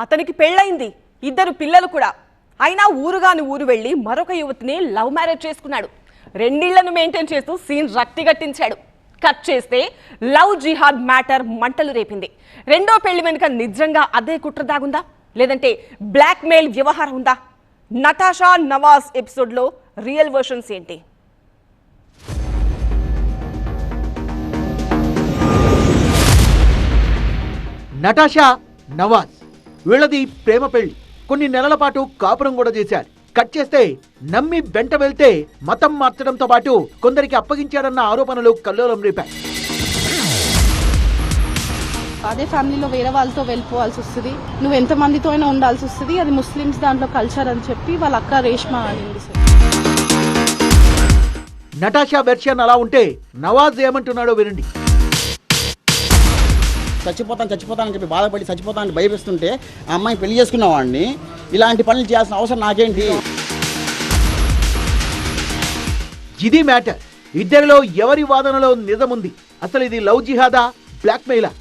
అతనికి పెళ్ళైంది, 2 పిల్లలు కూడా. అయినా ఊరుగాని ఊరు వెళ్ళి మరొక యువతిని లవ్ మ్యారేజ్ చేసుకున్నాడు. 2 ఇళ్లను మెయింటైన్ చేస్తూ సీన్ రక్తిగట్టించాడు. కట్ చేస్తే లవ్ జిహాద్ మ్యాటర్ మంటలు రేపింది. రెండో పెళ్లి వెనుక నిజంగా అదే కుట్ర దాగుందా, లేదంటే బ్లాక్ మెయిల్ వ్యవహారం ఉందా? నటాషా నవాజ్ ఎపిసోడ్లో రియల్ వర్షన్స్ ఏంటి? నటాషా నవాజ్ వీళ్ళది ప్రేమ పెళ్లి. కొన్ని నెలల పాటు కాపురం కూడా చేశారు. కట్ చేస్తే నమ్మి వెంట వెళ్తే మతం మార్చడంతో పాటు కొందరికి అప్పగించాడన్న ఆరోపణలు కల్లోలం రేపాయి. అదే ఫ్యామిలీలో వేరే వాళ్ళతో వెళ్ళిపోవాల్సి వస్తుంది, నువ్వు ఎంతమందితో అయినా ఉండాల్సి వస్తుంది, అది ముస్లిమ్స్ దాంట్లో కల్చర్ అని చెప్పి వాళ్ళ అక్క రేష్మా అనింది. నటాషా వెర్షన్ అలా ఉంటే నవాజ్ ఏమంటున్నాడో వినండి. చచ్చిపోతానని చెప్పి బాధపడి చచ్చిపోతానని భయపిస్తుంటే ఆ అమ్మాయి పెళ్లి చేసుకున్న వాడిని ఇలాంటి పనులు చేయాల్సిన అవసరం నాకేంటి? ఇది మ్యాటర్. ఇద్దరిలో ఎవరి వాదనలో నిజముంది? అసలు ఇది లవ్ జిహాదా, బ్లాక్ మెయిలా?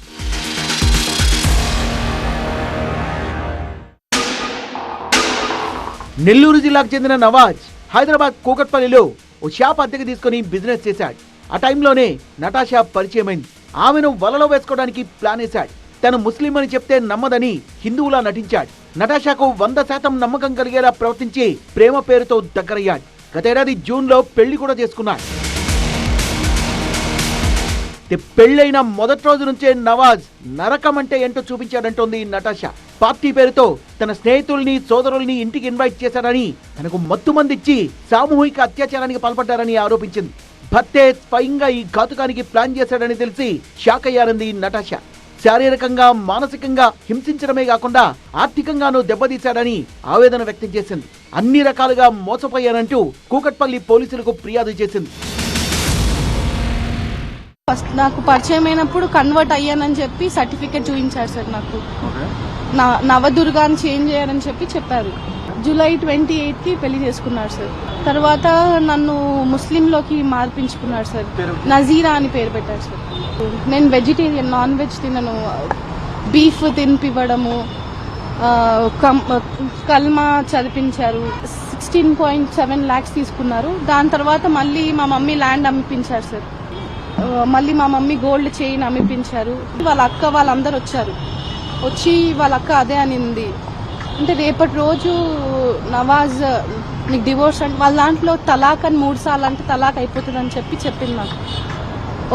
నెల్లూరు జిల్లాకు చెందిన నవాజ్ హైదరాబాద్ కూకట్పల్లిలో ఓ షాప్ అద్దెకి తీసుకుని బిజినెస్ చేశాడు. ఆ టైంలోనే నటాషా పరిచయమైంది. ఆమెను వలలో వేసుకోవడానికి ప్లాన్ వేశాడు. తను ముస్లిం అని చెప్తే నమ్మదని హిందువులా నటించాడు. నటాషాకు 100% నమ్మకం కలిగేలా ప్రవర్తించి ప్రేమ పేరుతో దగ్గరయ్యాడు. గతేడాది జూన్లో పెళ్లి కూడా చేసుకున్నాడు. పెళ్లైన మొదటి రోజు నుంచే నవాజ్ నరకం అంటే ఏంటో చూపించాడంటోంది నటాషా. పార్టీ పేరుతో తన స్నేహితుల్ని సోదరుల్ని ఇంటికి ఇన్వైట్ చేశాడని, తనకు మత్తుమందిచ్చి సామూహిక అత్యాచారానికి పాల్పడ్డారని ఆరోపించింది. భర్తే స్వయంగా ఈ ఘాతుకానికి ప్లాన్ చేశాడని తెలిసి షాక్ అయ్యారంది నటాషా. శారీరకంగా మానసికంగా హింసించడమే కాకుండా ఆర్థికంగానూ దెబ్బతీశాడని ఆవేదన వ్యక్తం చేసింది. అన్ని రకాలుగా మోసపోయానంటూ కూకట్పల్లి పోలీసులకు ఫిర్యాదు చేసింది. ఫస్ట్ నాకు పరిచయం అయినప్పుడు కన్వర్ట్ అయ్యానని చెప్పి సర్టిఫికేట్ చూపించారు సార్. నాకు నవదుర్గాన్ని చేంజ్ చేయాలని చెప్పారు. జూలై 28కి పెళ్లి చేసుకున్నారు సార్. తర్వాత నన్ను ముస్లింలోకి మార్పించుకున్నారు సార్. నజీరా అని పేరు పెట్టారు సార్. నేను వెజిటేరియన్, నాన్ వెజ్ తినను. బీఫ్ తినిపివ్వడము, కల్మా చదివించారు. 16.7 lakhs తీసుకున్నారు. దాని తర్వాత మళ్ళీ మా మమ్మీ ల్యాండ్ అమ్మిపించారు సార్. మళ్ళీ మా మమ్మీ గోల్డ్ చైన్ అమ్మిపించారు. వాళ్ళ అక్క వాళ్ళందరూ వచ్చి వాళ్ళ అక్క అదే అనింది, అంటే రేపటి రోజు నవాజ్ నీకు డివోర్స్ అంటే వాళ్ళ దాంట్లో తలాక్ అని 3 సార్లు అంటే తలాక్ అయిపోతుంది అని చెప్పింది నాకు.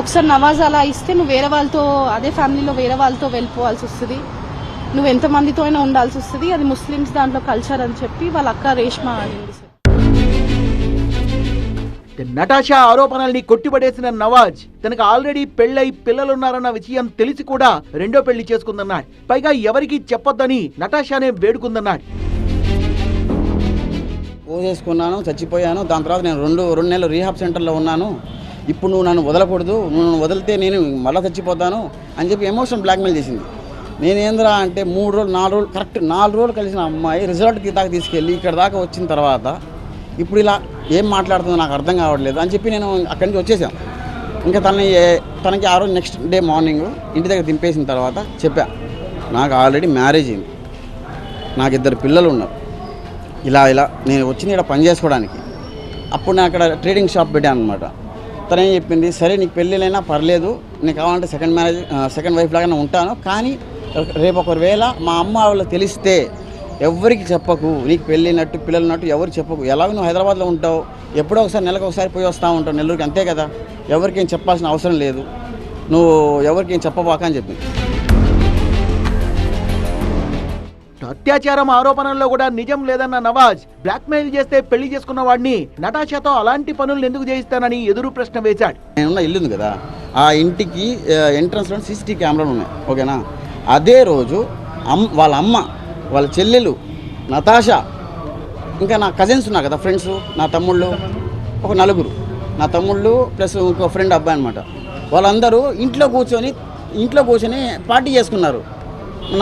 ఒకసారి నవాజ్ అలా ఇస్తే నువ్వు వేరే వాళ్ళతో, అదే ఫ్యామిలీలో వేరే వాళ్ళతో వెళ్ళిపోవాల్సి వస్తుంది, నువ్వు ఎంతమందితో అయినా ఉండాల్సి వస్తుంది, అది ముస్లిమ్స్ దాంట్లో కల్చర్ అని చెప్పి వాళ్ళ అక్క రేష్మా అనింది. నటాషా ఆరోపణల్ని కొట్టిపడేసిన నవాజ్ తనకు ఆల్రెడీ పెళ్లై పిల్లలున్నారన్న విషయం తెలిసి కూడా రెండో పెళ్లి చేసుకుందన్నాడు. పైగా ఎవరికి చెప్పొద్దని నటాషానే వేడుకుందన్నాడు. చేసుకున్నాను, చచ్చిపోయాను. దాని తర్వాత నేను రెండు నెలలు రీహాబ్ సెంటర్లో ఉన్నాను. ఇప్పుడు నువ్వు నన్ను వదలకూడదు, నువ్వు నన్ను వదిలితే నేను మళ్ళీ చచ్చిపోతాను అని చెప్పి ఎమోషన్ బ్లాక్మెయిల్ చేసింది. నేనేంద్రా అంటే 3 రోజులు 4 రోజులు కరెక్ట్ 4 రోజులు కలిసిన అమ్మాయి రిజల్ట్కి దాకా తీసుకెళ్ళి ఇక్కడ దాకా వచ్చిన తర్వాత ఇప్పుడు ఇలా ఏం మాట్లాడుతుందో నాకు అర్థం కావట్లేదు అని చెప్పి నేను అక్కడి నుంచి వచ్చేసాను. ఇంకా తనకి ఆ రోజు నెక్స్ట్ డే మార్నింగ్ ఇంటి దగ్గర దింపేసిన తర్వాత చెప్పా, నాకు ఆల్రెడీ మ్యారేజ్ అయింది, నాకు 2 పిల్లలు ఉన్నారు, ఇలా నేను వచ్చి ఇక్కడ పని చేసుకోవడానికి. అప్పుడు నేను అక్కడ ట్రేడింగ్ షాప్ పెట్టాను అనమాట. తనేం చెప్పింది, సరే నీకు పెళ్ళిళ్ళైనా పర్లేదు, నీకు కావాలంటే సెకండ్ వైఫ్ లాగానే ఉంటాను, కానీ రేపు ఒకవేళ మా అమ్మ వాళ్ళు తెలిస్తే ఎవరికి చెప్పకు, నీకు పెళ్ళినట్టు పిల్లలున్నట్టు ఎవరికి చెప్పకు, ఎలాగో నువ్వు హైదరాబాద్లో ఉంటావు, ఎప్పుడో ఒకసారి నెలకు ఒకసారి పోయి వస్తూ ఉంటావు నెల్లూరుకి, అంతే కదా, ఎవరికేం చెప్పాల్సిన అవసరం లేదు, నువ్వు ఎవరికేం చెప్పబాక అని చెప్పింది. అత్యాచారం ఆరోపణల్లో కూడా నిజం లేదన్న నవాజ్ బ్లాక్మెయిల్ చేస్తే పెళ్లి చేసుకున్న వాడిని నటాషాతో అలాంటి పనులు ఎందుకు చేయిస్తానని ఎదురు ప్రశ్న వేశాడు. నేనున్న ఇల్లు ఉంది కదా, ఆ ఇంటికి ఎంట్రన్స్లో CCTV కెమెరాలు ఉన్నాయి, ఓకేనా. అదే రోజు వాళ్ళ అమ్మ, వాళ్ళ చెల్లెలు, నటాషా, ఇంకా నా కజిన్స్ ఉన్నారు కదా, ఫ్రెండ్స్, నా తమ్ముళ్ళు, ఒక 4, నా తమ్ముళ్ళు ప్లస్ ఇంకో ఫ్రెండ్ అబ్బాయి అనమాట, వాళ్ళందరూ ఇంట్లో కూర్చొని పార్టీ చేసుకున్నారు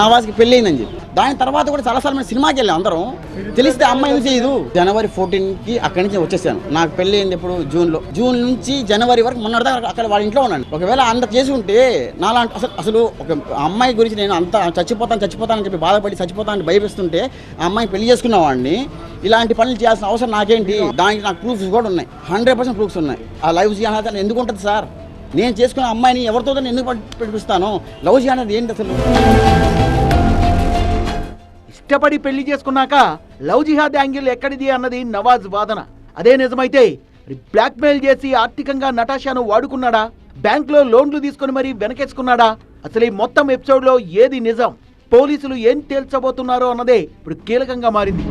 నవాజ్కి పెళ్ళి అయిందని చెప్పి. దాని తర్వాత కూడా చాలాసార్లు మేము సినిమాకి వెళ్ళాం అందరం. తెలిస్తే అమ్మాయి ఏం చేయదు. జనవరి 14కి అక్కడి నుంచి వచ్చేసాను. నాకు పెళ్లి అయింది ఎప్పుడు జూన్ నుంచి జనవరి వరకు మొన్నటిదాకా అక్కడ వాళ్ళ ఇంట్లో ఉన్నాను. ఒకవేళ అంత చేసి ఉంటే నాలాంటి అసలు ఒక అమ్మాయి గురించి నేను అంత చచ్చిపోతానని చెప్పి బాధపడి చచ్చిపోతానని భయపిస్తుంటే ఆ అమ్మాయి పెళ్లి చేసుకున్న వాడిని ఇలాంటి పనులు చేయాల్సిన అవసరం నాకేంటి? దానికి నాకు ప్రూఫ్స్ కూడా ఉన్నాయి, 100% ప్రూఫ్స్ ఉన్నాయి. ఆ లవ్ జిహాద్ ఎందుకు ఉంటుంది సార్? నేను చేసుకున్న అమ్మాయిని ఎవరితో ఎందుకు పెట్టిస్తాను? లవ్ జిహాద్ ఏంటి అసలు? ఇష్టపడి పెళ్లి చేసుకున్నాక లవ్ జిహాద్ యాంగిల్ ఎక్కడిది అన్నది నవాజ్ వాదన. అదే నిజమైతే బ్లాక్మెయిల్ చేసి ఆర్థికంగా నటాషాను వాడుకున్నాడా? బ్యాంకులో లోన్లు తీసుకుని మరీ వెనకేసుకున్నాడా? అసలు ఈ మొత్తం ఎపిసోడ్ లో ఏది నిజం? పోలీసులు ఏం తేల్చబోతున్నారో అన్నదే ఇప్పుడు కీలకంగా మారింది.